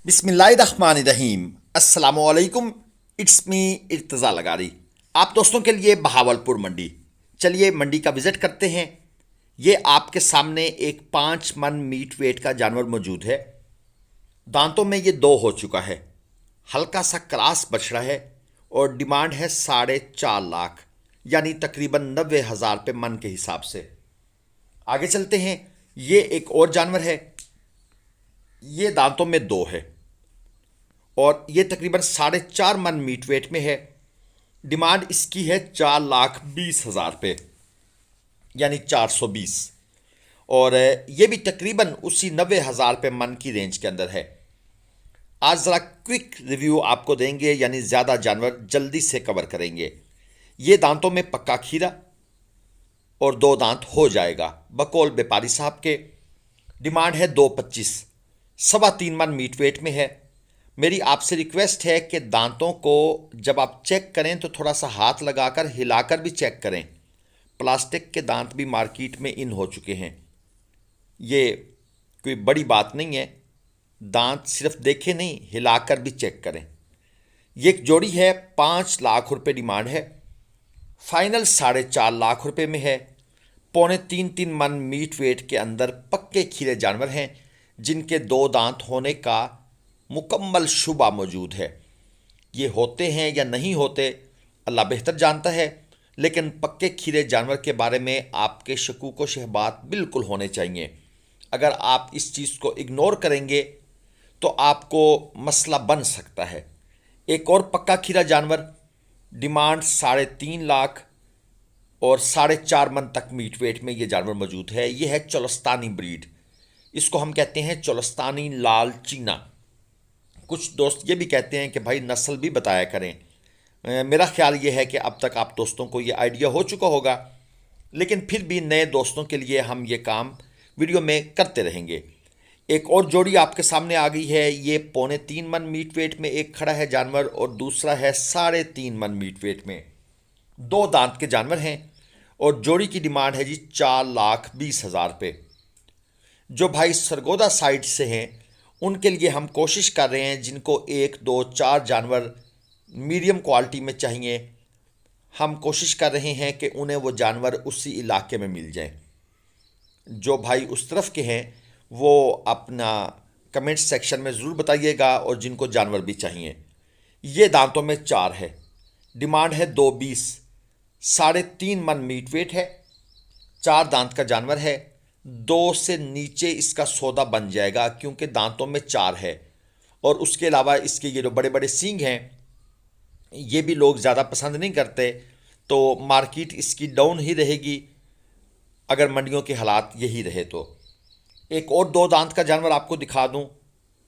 बिस्मिल्लाहिर्रहमानिर्रहीम। अस्सलामुअलैकुम। It's me Irtaza Lagari. आप दोस्तों के लिए बहावलपुर मंडी। चलिए मंडी का विज़िट करते हैं। ये आपके सामने एक 5 मन मीट वेट का जानवर मौजूद है। दांतों में ये 2 हो चुका है। हल्का सा क्रास बछड़ा है और डिमांड है 4.5 लाख, यानी तकरीबन 90,000 रुपये मन के हिसाब से। आगे चलते हैं। ये एक और जानवर है। ये दांतों में 2 है और ये तकरीबन 4.5 मन मीट वेट में है। डिमांड इसकी है 4,20,000 रुपये, यानी 420। और ये भी तकरीबन उसी 90,000 रुपये मन की रेंज के अंदर है। आज ज़रा क्विक रिव्यू आपको देंगे, यानी ज़्यादा जानवर जल्दी से कवर करेंगे। ये दांतों में पक्का खीरा और 2 दांत हो जाएगा बकौल व्यापारी साहब के। डिमांड है 225, 3.25 मन मीट वेट में है। मेरी आपसे रिक्वेस्ट है कि दांतों को जब आप चेक करें तो थोड़ा सा हाथ लगाकर हिलाकर भी चेक करें। प्लास्टिक के दांत भी मार्केट में इन हो चुके हैं। ये कोई बड़ी बात नहीं है। दांत सिर्फ देखें नहीं, हिलाकर भी चेक करें। ये एक जोड़ी है, 5 लाख रुपए डिमांड है। फाइनल 4.5 लाख रुपए में है। 2.25-3 मन मीट वेट के अंदर पक्के खीरे जानवर हैं, जिनके 2 दांत होने का मुकम्मल शुबा मौजूद है। ये होते हैं या नहीं होते अल्लाह बेहतर जानता है, लेकिन पक्के खीरे जानवर के बारे में आपके शकूक व शहबात बिल्कुल होने चाहिए। अगर आप इस चीज़ को इग्नोर करेंगे तो आपको मसला बन सकता है। एक और पक्का खीरा जानवर, डिमांड 3.5 लाख और 4.5 मन तक मीट वेट में ये जानवर मौजूद है। ये है चोलस्तानी ब्रीड। इसको हम कहते हैं चोलस्तानी लाल चीना। कुछ दोस्त ये भी कहते हैं कि भाई नस्ल भी बताया करें। मेरा ख्याल ये है कि अब तक आप दोस्तों को ये आइडिया हो चुका होगा, लेकिन फिर भी नए दोस्तों के लिए हम ये काम वीडियो में करते रहेंगे। एक और जोड़ी आपके सामने आ गई है। ये 2.25 मन मीट वेट में एक खड़ा है जानवर और दूसरा है 3.5 मन मीट वेट में। 2 दांत के जानवर हैं और जोड़ी की डिमांड है जी 4,20,000 रुपये। जो भाई सरगोदा साइड से हैं उनके लिए हम कोशिश कर रहे हैं, जिनको 1, 2, 4 जानवर मीडियम क्वालिटी में चाहिए, हम कोशिश कर रहे हैं कि उन्हें वो जानवर उसी इलाके में मिल जाएं। जो भाई उस तरफ के हैं वो अपना कमेंट सेक्शन में ज़रूर बताइएगा, और जिनको जानवर भी चाहिए। ये दांतों में 4 है। डिमांड है 220, 3.5 मन मीट वेट है। 4 दांत का जानवर है। 2 से नीचे इसका सौदा बन जाएगा, क्योंकि दांतों में 4 है। और उसके अलावा इसके ये जो बड़े बड़े सींग हैं, ये भी लोग ज़्यादा पसंद नहीं करते, तो मार्केट इसकी डाउन ही रहेगी अगर मंडियों के हालात यही रहे तो। एक और 2 दांत का जानवर आपको दिखा दूं।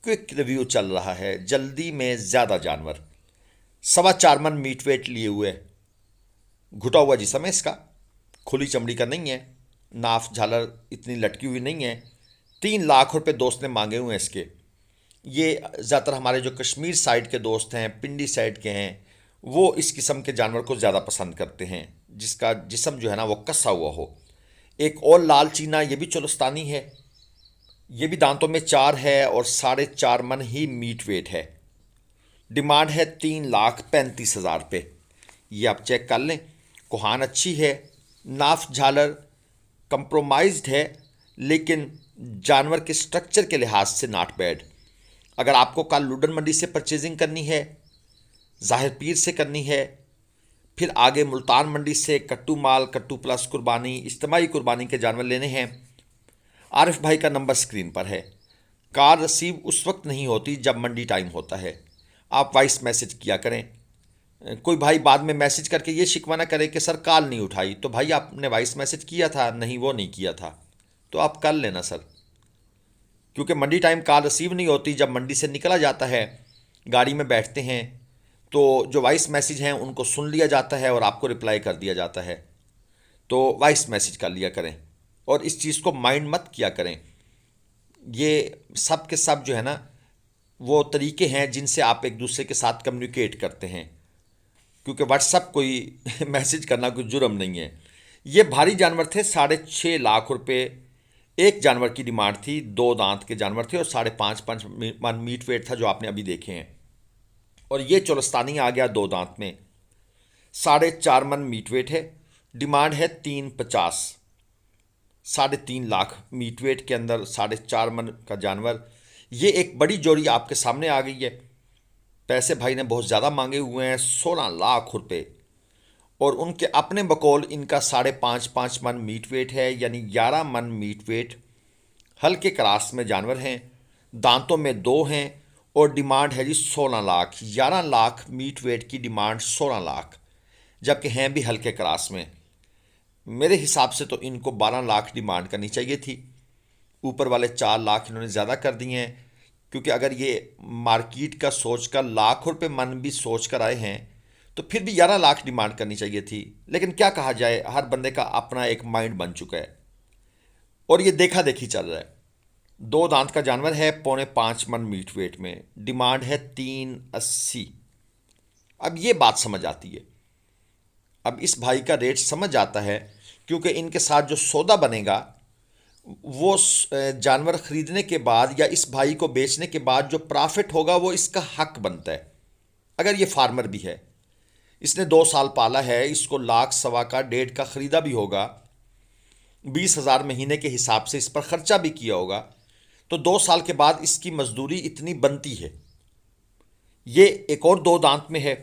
क्विक रिव्यू चल रहा है, जल्दी में ज़्यादा जानवर। 4.25 मन मीट वेट लिए हुए, घुटा हुआ जिस्म है इसका, खुली चमड़ी का नहीं है, नाफ झालर इतनी लटकी हुई नहीं है। 3 लाख रुपए दोस्त ने मांगे हुए हैं इसके। ये ज़्यादातर हमारे जो कश्मीर साइड के दोस्त हैं, पिंडी साइड के हैं, वो इस किस्म के जानवर को ज़्यादा पसंद करते हैं, जिसका जिस्म जो है ना वो कसा हुआ हो। एक और लाल चीना, ये भी चोलस्तानी है। ये भी दांतों में 4 है और 4.5 मन ही मीट वेट है। डिमांड है 3,35,000 रुपये। ये आप चेक कर लें। कोहान अच्छी है, नाफ झालर कंप्रोमाइज्ड है, लेकिन जानवर के स्ट्रक्चर के लिहाज से नॉट बैड। अगर आपको कल लुडन मंडी से परचेजिंग करनी है, ज़ाहिर पीर से करनी है, फिर आगे मुल्तान मंडी से कट्टू माल, कट्टू प्लस कुर्बानी, इज्तिमाई कुर्बानी के जानवर लेने हैं, आरिफ भाई का नंबर स्क्रीन पर है। कार रिसीव उस वक्त नहीं होती जब मंडी टाइम होता है। आप वॉइस मैसेज किया करें। कोई भाई बाद में मैसेज करके ये शिकवा ना करे कि सर कॉल नहीं उठाई, तो भाई आपने वॉइस मैसेज किया था, नहीं वो नहीं किया था, तो आप कर लेना सर, क्योंकि मंडी टाइम कॉल रिसीव नहीं होती। जब मंडी से निकला जाता है, गाड़ी में बैठते हैं, तो जो वॉइस मैसेज हैं उनको सुन लिया जाता है और आपको रिप्लाई कर दिया जाता है। तो वॉइस मैसेज कर लिया करें और इस चीज़ को माइंड मत किया करें। ये सब के सब जो है ना वो तरीके हैं जिनसे आप एक दूसरे के साथ कम्युनिकेट करते हैं, क्योंकि व्हाट्सअप कोई मैसेज करना कोई जुर्म नहीं है। ये भारी जानवर थे, 6.5 लाख रुपए एक जानवर की डिमांड थी, 2 दांत के जानवर थे और 5.5 मन मीट वेट था जो आपने अभी देखे हैं। और ये चोलस्तानी आ गया 2 दांत में, 4.5 मन मीट वेट है। डिमांड है 350, 3.5 लाख मीट वेट के अंदर 4.5 मन का जानवर। ये एक बड़ी जोड़ी आपके सामने आ गई है। पैसे भाई ने बहुत ज़्यादा मांगे हुए हैं, 16 लाख रुपए। और उनके अपने बकौल इनका 5.5 मन मीट वेट है, यानी 11 मन मीट वेट। हल्के क्रास में जानवर हैं, दांतों में 2 हैं और डिमांड है जी 16 लाख। 11 लाख मीट वेट की डिमांड, 16 लाख, जबकि हैं भी हल्के क्रास में। मेरे हिसाब से तो इनको 12 लाख डिमांड करनी चाहिए थी। ऊपर वाले 4 लाख इन्होंने ज़्यादा कर दिए हैं, क्योंकि अगर ये मार्केट का सोच कर लाख रुपए मन भी सोच कर आए हैं तो फिर भी 11 लाख डिमांड करनी चाहिए थी। लेकिन क्या कहा जाए, हर बंदे का अपना एक माइंड बन चुका है और ये देखा देखी चल रहा है। 2 दांत का जानवर है, 4.5 मन मीट वेट में, डिमांड है 380। अब ये बात समझ आती है, अब इस भाई का रेट समझ आता है, क्योंकि इनके साथ जो सौदा बनेगा वो जानवर खरीदने के बाद या इस भाई को बेचने के बाद जो प्रॉफिट होगा वो इसका हक बनता है। अगर ये फार्मर भी है, इसने 2 साल पाला है, इसको लाख सवा का 1.5 का खरीदा भी होगा, 20,000 महीने के हिसाब से इस पर खर्चा भी किया होगा, तो 2 साल के बाद इसकी मजदूरी इतनी बनती है। ये एक और 2 दांत में है,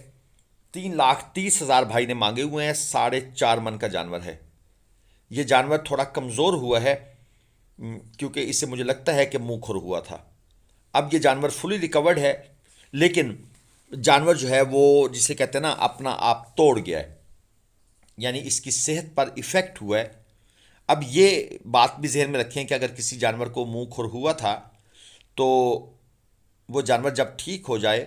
3,30,000 भाई ने मांगे हुए हैं, 4.5 मन का जानवर है। ये जानवर थोड़ा कमज़ोर हुआ है, क्योंकि इससे मुझे लगता है कि मुंह खुर हुआ था। अब ये जानवर फुली रिकवर्ड है, लेकिन जानवर जो है वो जिसे कहते हैं ना अपना आप तोड़ गया है, यानी इसकी सेहत पर इफ़ेक्ट हुआ है। अब ये बात भी जहन में रखें कि अगर किसी जानवर को मुंह खुर हुआ था तो वो जानवर जब ठीक हो जाए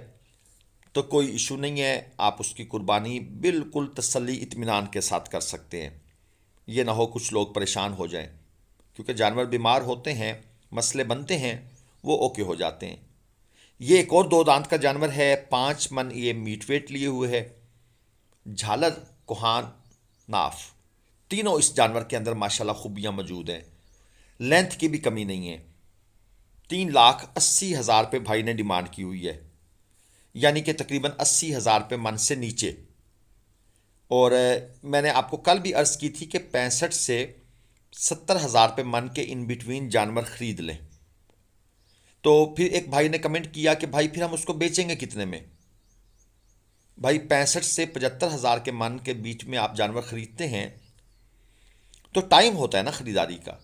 तो कोई इशू नहीं है, आप उसकी कुर्बानी बिल्कुल तसल्ली इत्मीनान के साथ कर सकते हैं। ये ना हो कुछ लोग परेशान हो जाएं, क्योंकि जानवर बीमार होते हैं, मसले बनते हैं, वो ओके हो जाते हैं। ये एक और 2 दांत का जानवर है, 5 मन ये मीट वेट लिए हुए है। झालर, कोहान, नाफ, तीनों इस जानवर के अंदर माशाल्लाह खूबियाँ मौजूद हैं। लेंथ की भी कमी नहीं है। 3,80,000 पे भाई ने डिमांड की हुई है, यानी कि तकरीबन 80,000 रुपये मन से नीचे। और मैंने आपको कल भी अर्ज़ की थी कि 65 से 70,000 रुपये मन के इन बिटवीन जानवर ख़रीद लें। तो फिर एक भाई ने कमेंट किया कि भाई फिर हम उसको बेचेंगे कितने में। भाई 65 से 75,000 के मन के बीच में आप जानवर ख़रीदते हैं तो टाइम होता है ना ख़रीदारी का।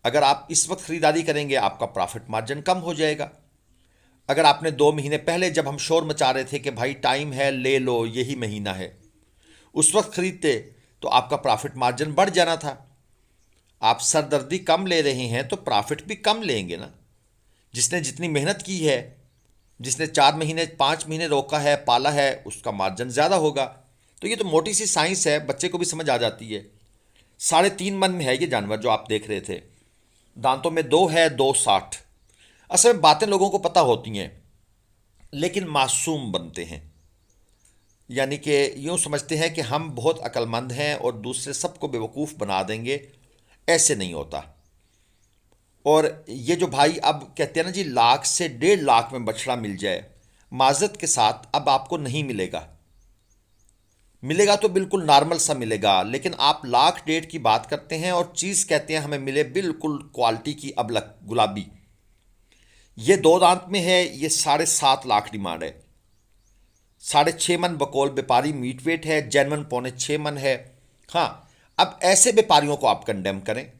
अगर आप इस वक्त ख़रीदारी करेंगे आपका प्रॉफिट मार्जिन कम हो जाएगा। अगर आपने 2 महीने पहले, जब हम शोर मचा रहे थे कि भाई टाइम है ले लो यही महीना है, उस वक्त ख़रीदते तो आपका प्रॉफिट मार्जिन बढ़ जाना था। आप सरदर्दी कम ले रहे हैं तो प्रॉफिट भी कम लेंगे ना। जिसने जितनी मेहनत की है, जिसने 4 महीने 5 महीने रोका है, पाला है, उसका मार्जिन ज़्यादा होगा। तो ये तो मोटी सी साइंस है, बच्चे को भी समझ आ जाती है। 3.5 मन में है ये जानवर जो आप देख रहे थे, दांतों में 2 है, 2.60। असल में बातें लोगों को पता होती हैं लेकिन मासूम बनते हैं, यानी कि यूँ समझते हैं कि हम बहुत अक्लमंद हैं और दूसरे सबको बेवकूफ़ बना देंगे। ऐसे नहीं होता। और ये जो भाई अब कहते हैं ना जी लाख से 1.5 लाख में बछड़ा मिल जाए, माजरत के साथ अब आपको नहीं मिलेगा। मिलेगा तो बिल्कुल नॉर्मल सा मिलेगा, लेकिन आप लाख 1.5 की बात करते हैं और चीज़ कहते हैं हमें मिले बिल्कुल क्वालिटी की अबलक गुलाबी। ये 2 दांत में है, ये 7.5 लाख डिमांड है। 6.5 मन बकौल व्यापारी मीट वेट है, जैनवन 6.25 मन है। हाँ, अब ऐसे व्यापारियों को आप कंडेम करें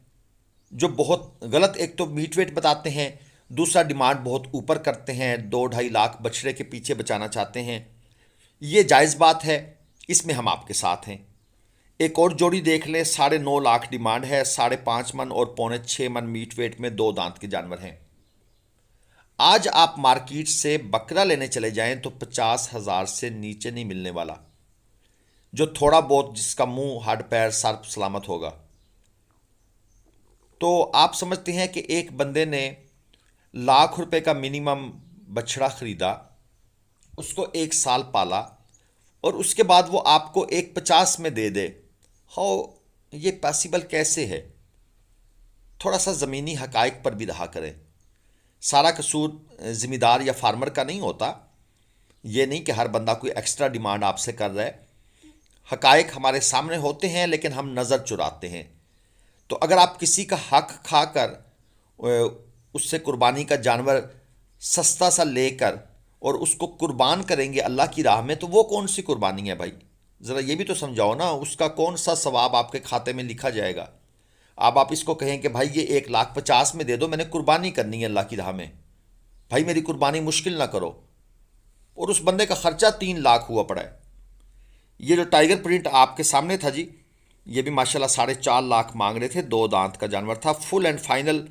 जो बहुत गलत, एक तो मीट वेट बताते हैं, दूसरा डिमांड बहुत ऊपर करते हैं, 2-2.5 लाख बछड़े के पीछे बचाना चाहते हैं। ये जायज़ बात है, इसमें हम आपके साथ हैं। एक और जोड़ी देख लें, 9.5 लाख डिमांड है, 5.5 मन और 6.25 मन मीट वेट में 2 दांत के जानवर हैं। आज आप मार्केट से बकरा लेने चले जाएं तो 50,000 से नीचे नहीं मिलने वाला, जो थोड़ा बहुत जिसका मुंह हड्ड पैर सर सलामत होगा। तो आप समझते हैं कि एक बंदे ने लाख रुपए का मिनिमम बछड़ा खरीदा, उसको 1 साल पाला और उसके बाद वो आपको 1.50 में दे दे। हाउ ये पॉसिबल कैसे है? थोड़ा सा ज़मीनी हकाइक पर भी रहा करें। सारा कसूर ज़िम्मेदार या फार्मर का नहीं होता। ये नहीं कि हर बंदा कोई एक्स्ट्रा डिमांड आपसे कर रहा है। हकाइक हमारे सामने होते हैं लेकिन हम नज़र चुराते हैं। तो अगर आप किसी का हक खाकर उससे कुर्बानी का जानवर सस्ता सा लेकर और उसको कुर्बान करेंगे अल्लाह की राह में, तो वो कौन सी कुर्बानी है भाई? ज़रा ये भी तो समझाओ ना, उसका कौन सा सवाब आपके खाते में लिखा जाएगा? अब आप इसको कहें कि भाई ये 1,50,000 में दे दो, मैंने कुर्बानी करनी है अल्लाह की राह में, भाई मेरी कुर्बानी मुश्किल ना करो, और उस बंदे का खर्चा 3 लाख हुआ पड़ा है। ये जो टाइगर प्रिंट आपके सामने था जी, ये भी माशाल्लाह 4.5 लाख मांग रहे थे। 2 दांत का जानवर था, फुल एंड फाइनल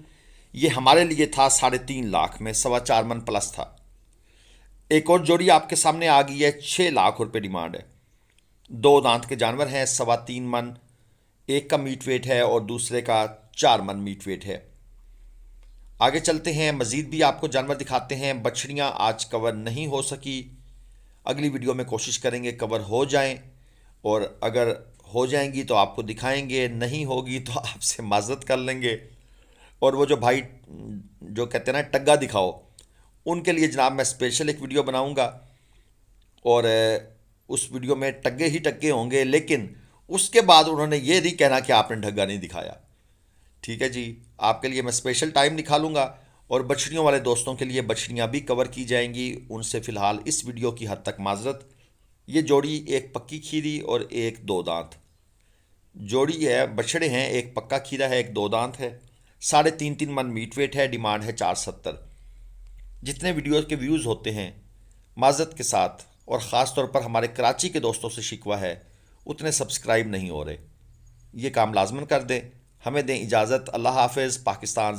ये हमारे लिए था 3.5 लाख में, 4.25 मन प्लस था। एक और जोड़ी आपके सामने आ गई है, 6 लाख रुपए डिमांड है। 2 दांत के जानवर हैं, 3.25 मन एक का मीट वेट है और दूसरे का 4 मन मीट वेट है। आगे चलते हैं, मज़ीद भी आपको जानवर दिखाते हैं। बछड़ियाँ आज कवर नहीं हो सकी, अगली वीडियो में कोशिश करेंगे कवर हो जाएं, और अगर हो जाएंगी तो आपको दिखाएंगे, नहीं होगी तो आपसे माजरत कर लेंगे। और वो जो भाई जो कहते हैं ना टग्गा दिखाओ, उनके लिए जनाब मैं स्पेशल एक वीडियो बनाऊंगा, और उस वीडियो में टग्गे ही टग्गे होंगे, लेकिन उसके बाद उन्होंने ये नहीं कहना कि आपने ढग्गा नहीं दिखाया। ठीक है जी, आपके लिए मैं स्पेशल टाइम निकालूंगा, और बछड़ियों वाले दोस्तों के लिए बछड़ियाँ भी कवर की जाएंगी। उनसे फ़िलहाल इस वीडियो की हद तक माजरत। ये जोड़ी एक पक्की खीरी और एक 2 दांत जोड़ी है, बछड़े हैं, एक पक्का खीरा है, एक 2 दांत है। 3.5 मन मीट वेट है, डिमांड है 470। जितने वीडियो के व्यूज़ होते हैं माजरत के साथ, और ख़ास तौर पर हमारे कराची के दोस्तों से शिकवा है, उतने सब्सक्राइब नहीं हो रहे। ये काम लाजमन कर दें। हमें दें इजाज़त। अल्लाह हाफ़िज़। पाकिस्तान